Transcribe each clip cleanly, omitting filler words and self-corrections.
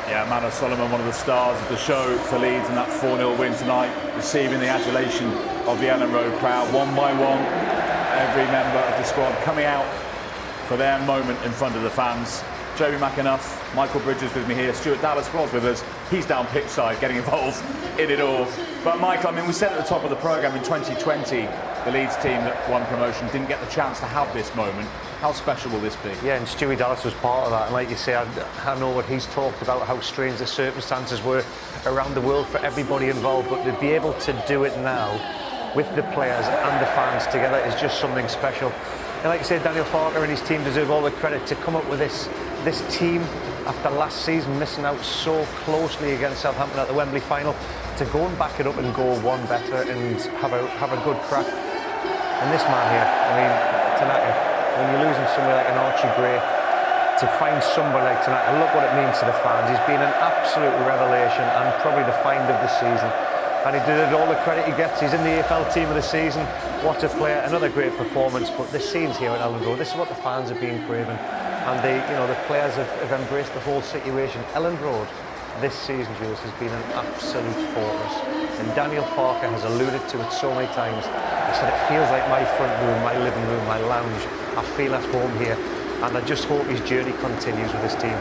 Yeah, Manor Solomon, one of the stars of the show for Leeds in that 4-0 win tonight, receiving the adulation of the Elland Road crowd. One by one, every member of the squad coming out for their moment in front of the fans. Joby McAnuff, Michael Bridges with me here, Stuart Dallas was with us. He's down pitch side, getting involved in it all. But Michael, I mean, we said at the top of the programme in 2020, the Leeds team that won promotion didn't get the chance to have this moment. How special will this be? Yeah, and Stewie Dallas was part of that. And like you say, I know what he's talked about, how strange the circumstances were around the world for everybody involved. But to be able to do it now with the players and the fans together is just something special. And like you said, Daniel Farker and his team deserve all the credit to come up with this team after last season missing out so closely against Southampton at the Wembley final, to go and back it up and go one better and have a good crack. And this man here, I mean, tonight, when you're losing somebody like an Archie Gray, to find somebody like tonight, and look what it means to the fans. He's been an absolute revelation and probably the find of the season. And he deserves all the credit he gets. He's in the AFL team of the season. What a player, another great performance. But this scene's here at Elland Road, this is what the fans have been craving. And the players have embraced the whole situation. Elland Road, this season, Jules, has been an absolute fortress. And Daniel Farker has alluded to it so many times. He said, it feels like my front room, my living room, my lounge. I feel at home here. And I just hope his journey continues with this team.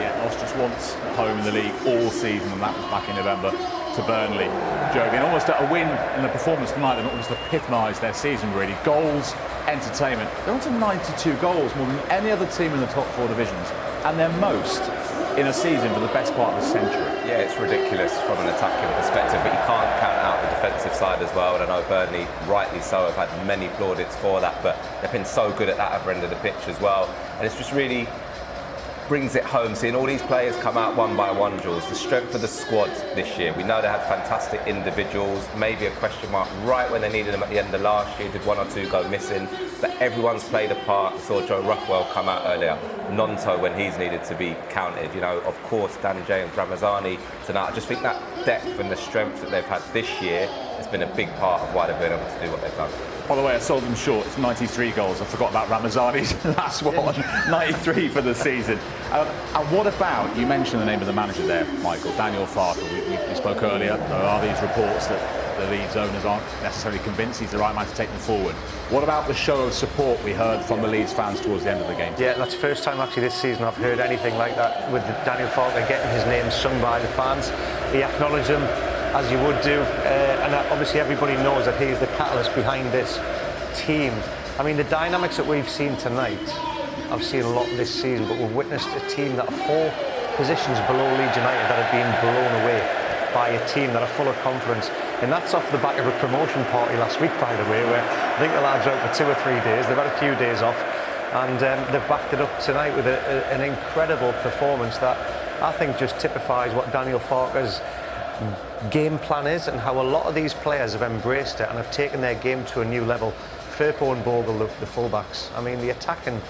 Yeah, lost just once at home in the league all season, and that was back in November to Burnley. Joby, and almost a win in the performance tonight that almost epitomised their season, really. Goals, entertainment. They're on to 92 goals, more than any other team in the top four divisions, and they're most in a season for the best part of the century. Yeah, it's ridiculous from an attacking perspective, but you can't count out the defensive side as well. And I know Burnley, rightly so, have had many plaudits for that, but they've been so good at that other end of the pitch as well. And it's just really brings it home, seeing all these players come out one by one, Jules. The strength of the squad this year. We know they had fantastic individuals, maybe a question mark right when they needed them at the end of last year, did one or two go missing, but everyone's played a part. We saw Joe Ruffwell come out earlier, Nonto when he's needed to be counted, of course Danny James, Ramazani tonight. I just think that depth and the strength that they've had this year has been a big part of why they've been able to do what they've done. By the way, I sold them short. It's 93 goals. I forgot about Ramazani's last one. 93 for the season. And what about, you mentioned the name of the manager there, Michael, Daniel Farker. We spoke earlier. There are these reports that the Leeds owners aren't necessarily convinced he's the right man to take them forward. What about the show of support we heard from the Leeds fans towards the end of the game? Yeah, that's the first time actually this season I've heard anything like that, with Daniel Farker getting his name sung by the fans. He acknowledged them, as you would do, and obviously everybody knows that he is the catalyst behind this team. I mean, the dynamics that we've seen tonight, I've seen a lot this season, but we've witnessed a team that are 4 positions below Leeds United that have been blown away by a team that are full of confidence. And that's off the back of a promotion party last week, by the way, where I think the lads are out for 2 or 3 days. They've had a few days off, and they've backed it up tonight with an incredible performance that I think just typifies what Daniel Farke's game plan is and how a lot of these players have embraced it and have taken their game to a new level. Firpo and Bogle, the fullbacks. I mean, the attacking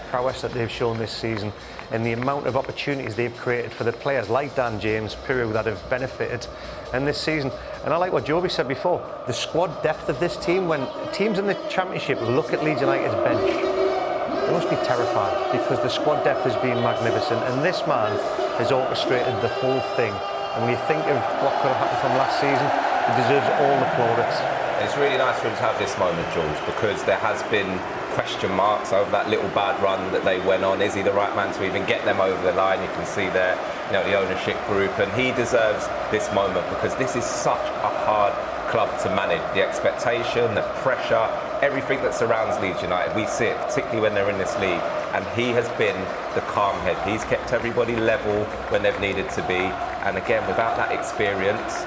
prowess that they've shown this season and the amount of opportunities they've created for the players like Dan James, Piru, that have benefited in this season. And I like what Joby said before, the squad depth of this team. When teams in the Championship look at Leeds United's bench, they must be terrified because the squad depth has been magnificent, and this man has orchestrated the whole thing. And when you think of what could have happened from last season, he deserves all the plaudits. It's really nice for him to have this moment, George, because there has been question marks over that little bad run that they went on. Is he the right man to even get them over the line? You can see there, the ownership group, and he deserves this moment because this is such a hard club to manage. The expectation, the pressure, everything that surrounds Leeds United, we see it particularly when they're in this league, and he has been the calm head. He's kept everybody level when they've needed to be, and again, without that experience,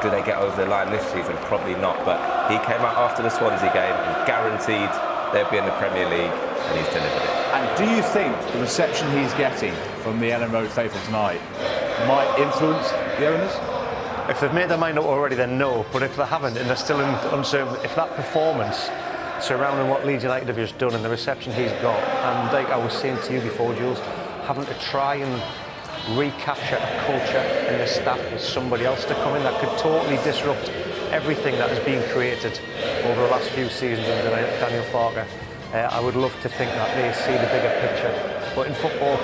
do they get over the line this season? Probably not, but he came out after the Swansea game and guaranteed they'd be in the Premier League, and he's delivered it. And do you think the reception he's getting from the Elland Road faithful tonight might influence the owners? If they've made their mind up already, then no. But if they haven't and they're still uncertain, if that performance surrounding what Leeds United have just done and the reception he's got, and like I was saying to you before, Jules, having to try and recapture a culture in the staff with somebody else to come in that could totally disrupt everything that has been created over the last few seasons under Daniel Farke. I would love to think that they see the bigger picture, but in football,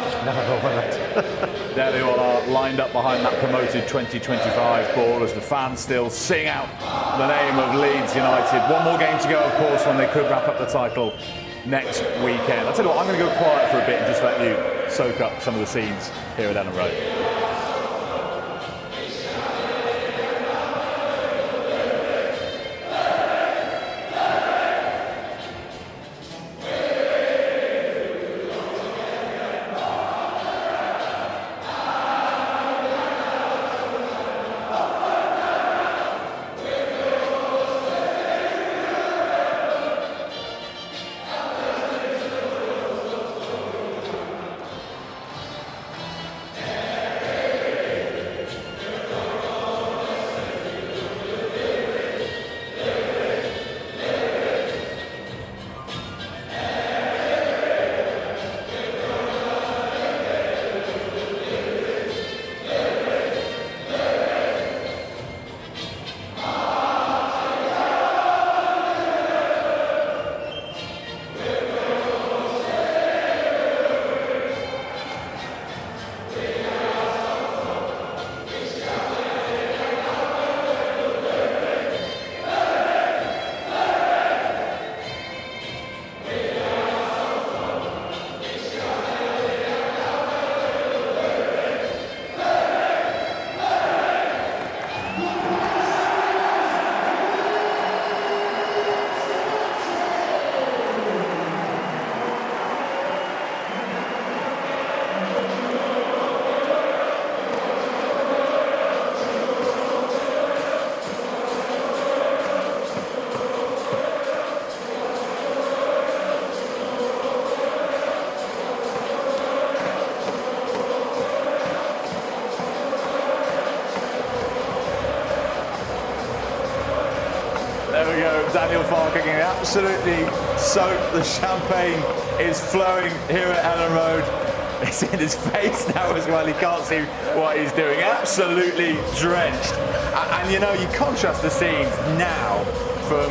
just never go with it. There they all are, lined up behind that promoted 2025 ball as the fans still sing out the name of Leeds United. One more game to go, of course, when they could wrap up the title next weekend. I'll tell you what, I'm going to go quiet for a bit and just let you soak up some of the scenes here at Elland Road. There we go, Daniel Farke getting absolutely soaked. The champagne is flowing here at Elland Road. It's in his face now as well. He can't see what he's doing. Absolutely drenched. And you know, you contrast the scenes now from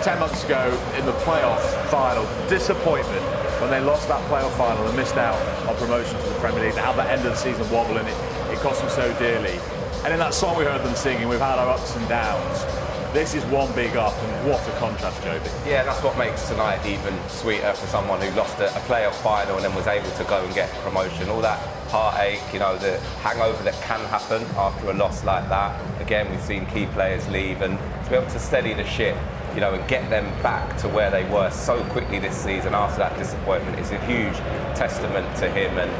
10 months ago in the playoff final. Disappointment when they lost that playoff final and missed out on promotion to the Premier League. How that end of the season wobbling, it cost them so dearly. And in that song we heard them singing, we've had our ups and downs. This is one big up, and what a contrast, Joby. Yeah, that's what makes tonight even sweeter for someone who lost a playoff final and then was able to go and get promotion. All that heartache, the hangover that can happen after a loss like that. Again, we've seen key players leave, and to be able to steady the ship, and get them back to where they were so quickly this season after that disappointment is a huge testament to him, and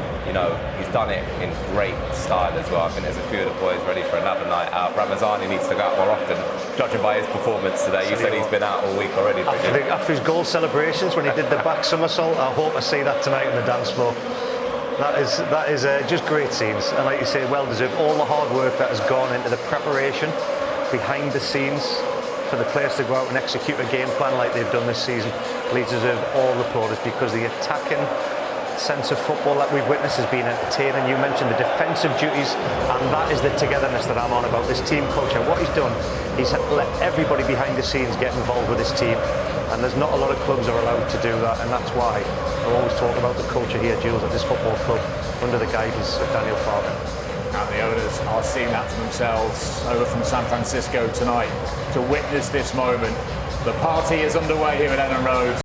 he's done it in great style as well. I think there's a few of the boys ready for another night out. Ramazani needs to go out more often, judging by his performance today. You said he's been out all week already. After his goal celebrations when he did the back somersault, I hope I see that tonight on the dance floor. That is just great scenes, and like you say, well deserved. All the hard work that has gone into the preparation behind the scenes for the players to go out and execute a game plan like they've done this season. Leeds deserve all the plaudits because the attacking sense of football that we've witnessed has been entertaining. You mentioned the defensive duties, and that is the togetherness that I'm on about. This team culture, what he's done, he's let everybody behind the scenes get involved with his team, and there's not a lot of clubs are allowed to do that, and that's why I always talk about the culture here, Jules, at this football club under the guidance of Daniel Farber. And the owners are seeing that for themselves over from San Francisco tonight to witness this moment. The party is underway here at Elland Road.